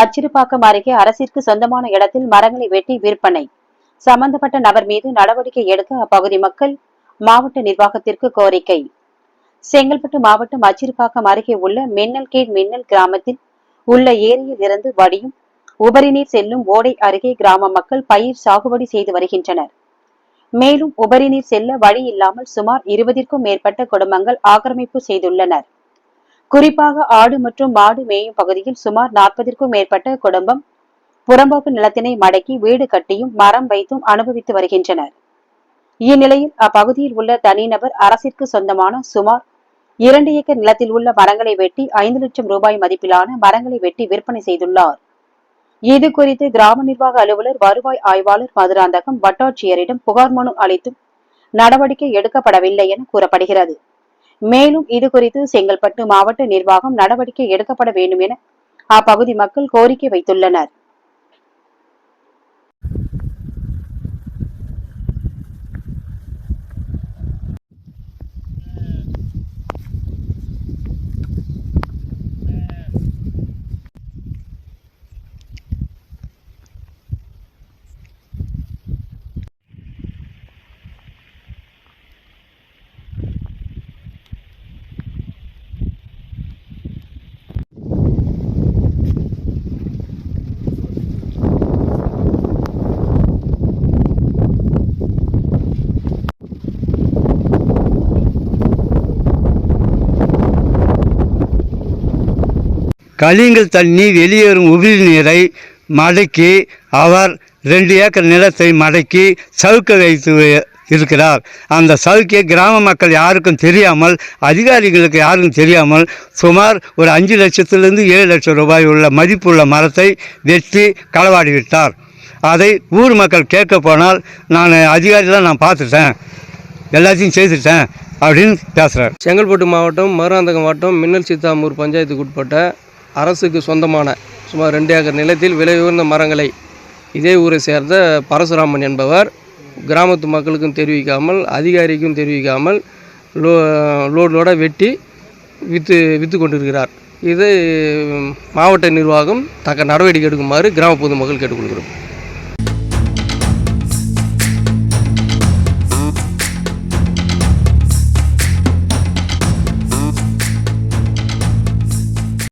அச்சிறுபாக்கம் அருகே அரசிற்கு சொந்தமான இடத்தில் மரங்களை வெட்டி விற்பனை. சம்பந்தப்பட்ட நபர் மீது நடவடிக்கை எடுக்க அப்பகுதி மக்கள் மாவட்ட நிர்வாகத்திற்கு கோரிக்கை. செங்கல்பட்டு மாவட்டம் அச்சிறுபாக்கம் அருகே உள்ள மின்னல் கிராமத்தில் உள்ள ஏரியில் இருந்து வடியும் உபரிநீர் செல்லும் ஓடை அருகே கிராம மக்கள் பயிர் சாகுபடி செய்து வருகின்றனர். மேலும் உபரிநீர் செல்ல வழி இல்லாமல் சுமார் 20க்கும் மேற்பட்ட குடும்பங்கள் ஆக்கிரமிப்பு செய்துள்ளனர். குறிப்பாக ஆடு மற்றும் மாடு மேயும் பகுதியில் சுமார் 40க்கும் மேற்பட்ட குடும்பம் புறம்போக்கு நிலத்தினை மடக்கி வீடு கட்டியும் மரம் வைத்தும் அனுபவித்து வருகின்றனர். இந்நிலையில் அப்பகுதியில் உள்ள தனிநபர் அரசிற்கு சொந்தமான சுமார் 2 ஏக்கர் நிலத்தில் உள்ள மரங்களை வெட்டி 5 லட்சம் ரூபாய் மதிப்பிலான மரங்களை வெட்டி விற்பனை செய்துள்ளார். இது குறித்து கிராம நிர்வாக அலுவலர், வருவாய் ஆய்வாளர் மதுராந்தகம் வட்டாட்சியரிடம் புகார் மனு அளித்தும் நடவடிக்கை எடுக்கப்படவில்லை என கூறப்படுகிறது. மேலும் இது குறித்து செங்கல்பட்டு மாவட்ட நிர்வாகம் நடவடிக்கை எடுக்கப்பட வேண்டும் என அப்பகுதி மக்கள் கோரிக்கை வைத்துள்ளனர். கழிங்கல் தண்ணி வெளியேறும் உபரி நீரை மடக்கி அவர் 2 ஏக்கர் நிலத்தை மடக்கி சவுக்க வைத்து இருக்கிறார். அந்த சவுக்கை கிராம மக்கள் யாருக்கும் தெரியாமல், அதிகாரிகளுக்கு யாருக்கும் தெரியாமல் சுமார் ஒரு 5 லட்சத்திலிருந்து 7 லட்சம் ரூபாய் உள்ள மதிப்புள்ள மரத்தை வெட்டி களவாடி விட்டார். அதை ஊர் மக்கள் கேட்க போனால், நான் அதிகாரிலாம் நான் பார்த்துட்டேன், எல்லாத்தையும் செய்துட்டேன் அப்படின்னு பேசுகிறார். செங்கல்பட்டு மாவட்டம் மதுராந்தகம் மாவட்டம் மின்னல் சித்தாமூர் பஞ்சாயத்துக்கு உட்பட்ட அரசுக்கு சொந்தமான சுமார் 2 ஏக்கர் நிலத்தில் விலை உயர்ந்த மரங்களை இதே ஊரை சேர்ந்த பரசுராமன் என்பவர் கிராமத்து மக்களுக்கும் தெரிவிக்காமல், அதிகாரிக்கும் தெரிவிக்காமல் லோடோட வெட்டி விற்று கொண்டிருக்கிறார். இது மாவட்ட நிர்வாகம் தக்க நடவடிக்கை எடுக்குமாறு கிராம பொதுமக்கள் கேட்டுக்கொள்கிறோம்.